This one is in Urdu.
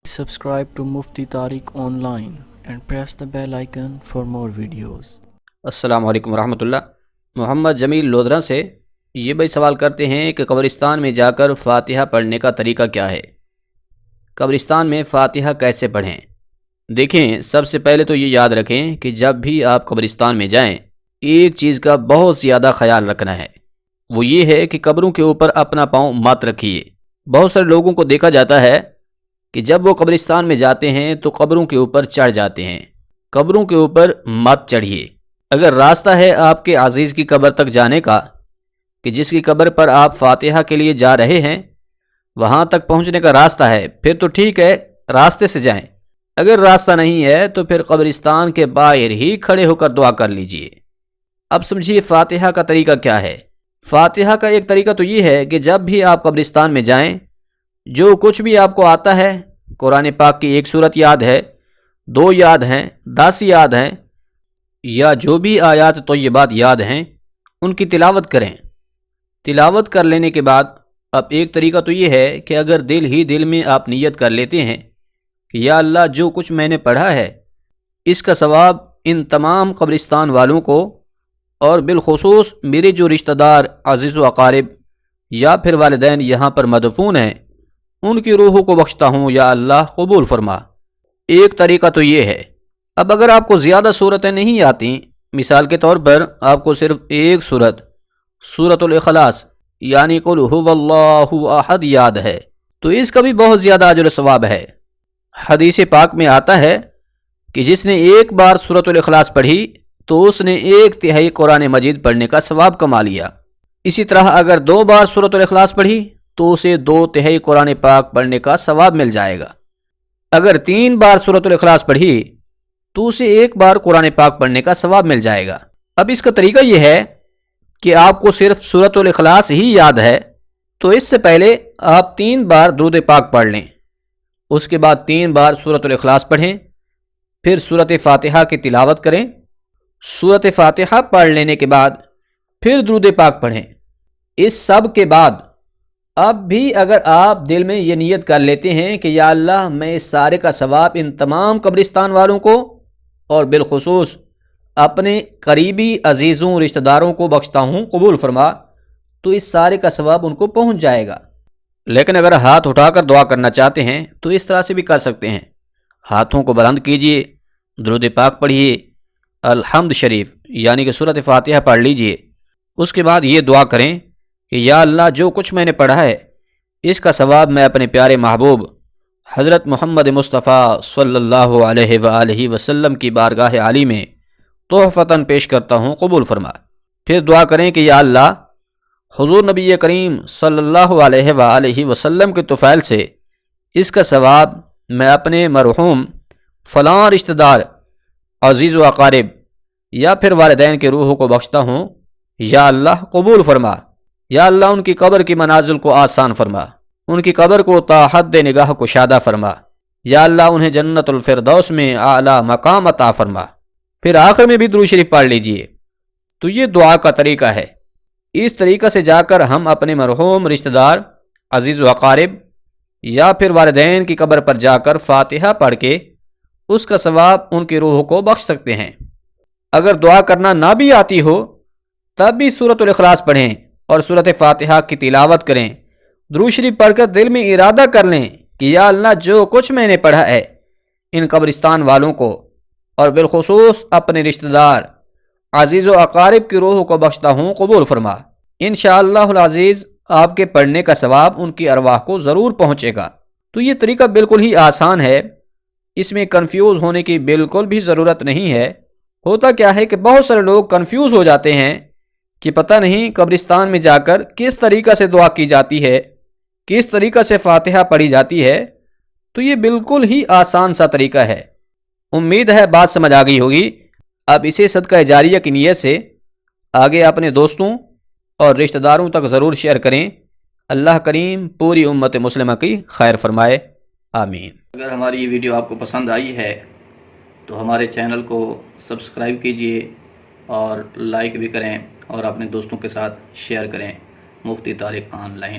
Subscribe to Mufti Tariq Online and press the bell icon for more videos. السلام علیکم ورحمۃ اللہ۔ محمد جمیل لودھرا سے یہ بھائی سوال کرتے ہیں کہ قبرستان میں جا کر فاتحہ پڑھنے کا طریقہ کیا ہے؟ قبرستان میں فاتحہ کیسے پڑھیں؟ دیکھیں، سب سے پہلے تو یہ یاد رکھیں کہ جب بھی آپ قبرستان میں جائیں ایک چیز کا بہت زیادہ خیال رکھنا ہے، وہ یہ ہے کہ قبروں کے اوپر اپنا پاؤں مت رکھیے۔ بہت سارے لوگوں کو دیکھا جاتا ہے کہ جب وہ قبرستان میں جاتے ہیں تو قبروں کے اوپر چڑھ جاتے ہیں۔ قبروں کے اوپر مت چڑھیے۔ اگر راستہ ہے آپ کے عزیز کی قبر تک جانے کا کہ جس کی قبر پر آپ فاتحہ کے لیے جا رہے ہیں، وہاں تک پہنچنے کا راستہ ہے، پھر تو ٹھیک ہے، راستے سے جائیں۔ اگر راستہ نہیں ہے تو پھر قبرستان کے باہر ہی کھڑے ہو کر دعا کر لیجئے۔ اب سمجھیے فاتحہ کا طریقہ کیا ہے۔ فاتحہ کا ایک طریقہ تو یہ ہے کہ جب بھی آپ قبرستان میں جائیں، جو کچھ بھی آپ کو آتا ہے، قرآن پاک کی ایک سورت یاد ہے، 2 یاد ہیں، 10 یاد ہیں، یا جو بھی آیات طیبات یاد ہیں، ان کی تلاوت کریں۔ تلاوت کر لینے کے بعد اب ایک طریقہ تو یہ ہے کہ اگر دل ہی دل میں آپ نیت کر لیتے ہیں کہ یا اللہ جو کچھ میں نے پڑھا ہے اس کا ثواب ان تمام قبرستان والوں کو اور بالخصوص میرے جو رشتہ دار عزیز و اقارب یا پھر والدین یہاں پر مدفون ہیں ان کی روحوں کو بخشتا ہوں، یا اللہ قبول فرما۔ ایک طریقہ تو یہ ہے۔ اب اگر آپ کو زیادہ صورتیں نہیں آتی، مثال کے طور پر آپ کو صرف ایک سورت الاخلاص یعنی قل هو اللہ احد یاد ہے، تو اس کا بھی بہت زیادہ اجر و ثواب ہے۔ حدیث پاک میں آتا ہے کہ جس نے ایک بار سورت الاخلاص پڑھی تو اس نے 1/3 قرآن مجید پڑھنے کا ثواب کما لیا۔ اسی طرح اگر 2 بار سورت الاخلاص پڑھی تو اسے 2/3 قرآن پاک پڑھنے کا ثواب مل جائے گا۔ اگر 3 بار سورت الاخلاص پڑھی تو اسے 1 بار قرآن پاک پڑھنے کا ثواب مل جائے گا۔ اب اس کا طریقہ یہ ہے کہ آپ کو صرف سورت الاخلاص ہی یاد ہے تو اس سے پہلے آپ 3 بار درود پاک پڑھ لیں، اس کے بعد 3 بار سورت الاخلاص پڑھیں، پھر سورت فاتحہ کی تلاوت کریں۔ سورت فاتحہ پڑھ لینے کے بعد پھر درود پاک پڑھیں۔ اس سب کے بعد اب بھی اگر آپ دل میں یہ نیت کر لیتے ہیں کہ یا اللہ میں اس سارے کا ثواب ان تمام قبرستان والوں کو اور بالخصوص اپنے قریبی عزیزوں رشتہ داروں کو بخشتا ہوں، قبول فرما، تو اس سارے کا ثواب ان کو پہنچ جائے گا۔ لیکن اگر ہاتھ اٹھا کر دعا کرنا چاہتے ہیں تو اس طرح سے بھی کر سکتے ہیں۔ ہاتھوں کو بلند کیجئے، درود پاک پڑھیے، الحمد شریف یعنی کہ سورت فاتحہ پڑھ لیجئے، اس کے بعد یہ دعا کریں کہ یا اللہ جو کچھ میں نے پڑھا ہے اس کا ثواب میں اپنے پیارے محبوب حضرت محمد مصطفیٰ صلی اللہ علیہ وآلہ وسلم کی بارگاہ عالی میں تحفتاً پیش کرتا ہوں، قبول فرما۔ پھر دعا کریں کہ یا اللہ حضور نبی کریم صلی اللہ علیہ وآلہ وسلم کے طفیل سے اس کا ثواب میں اپنے مرحوم فلاں رشتہ دار عزیز و اقارب یا پھر والدین کے روحوں کو بخشتا ہوں، یا اللہ قبول فرما۔ یا اللہ ان کی قبر کی منازل کو آسان فرما، ان کی قبر کو تا حد نگاہ کشادہ فرما، یا اللہ انہیں جنت الفردوس میں اعلیٰ مقام عطا فرما۔ پھر آخر میں بھی درود شریف پڑھ لیجئے۔ تو یہ دعا کا طریقہ ہے۔ اس طریقہ سے جا کر ہم اپنے مرحوم رشتہ دار عزیز و اقارب یا پھر والدین کی قبر پر جا کر فاتحہ پڑھ کے اس کا ثواب ان کی روحوں کو بخش سکتے ہیں۔ اگر دعا کرنا نہ بھی آتی ہو تب بھی سورت الاخلاص پڑھیں اور سورت فاتحہ کی تلاوت کریں، درود شریف پڑھ کر دل میں ارادہ کر لیں کہ یا اللہ جو کچھ میں نے پڑھا ہے ان قبرستان والوں کو اور بالخصوص اپنے رشتہ دار عزیز و اقارب کی روحوں کو بخشتا ہوں، قبول فرما۔ انشاءاللہ العزیز آپ کے پڑھنے کا ثواب ان کی ارواح کو ضرور پہنچے گا۔ تو یہ طریقہ بالکل ہی آسان ہے، اس میں کنفیوز ہونے کی بالکل بھی ضرورت نہیں ہے۔ ہوتا کیا ہے کہ بہت سارے لوگ کنفیوز ہو جاتے ہیں کہ پتہ نہیں قبرستان میں جا کر کس طریقہ سے دعا کی جاتی ہے، کس طریقہ سے فاتحہ پڑھی جاتی ہے۔ تو یہ بالکل ہی آسان سا طریقہ ہے۔ امید ہے بات سمجھ آ گئی ہوگی۔ اب اسے صدقہ جاریہ کی نیت سے آگے اپنے دوستوں اور رشتہ داروں تک ضرور شیئر کریں۔ اللہ کریم پوری امت مسلمہ کی خیر فرمائے، آمین۔ اگر ہماری یہ ویڈیو آپ کو پسند آئی ہے تو ہمارے چینل کو سبسکرائب کیجئے اور لائک بھی کریں اور اپنے دوستوں کے ساتھ شیئر کریں۔ مفتی طارق آن لائن۔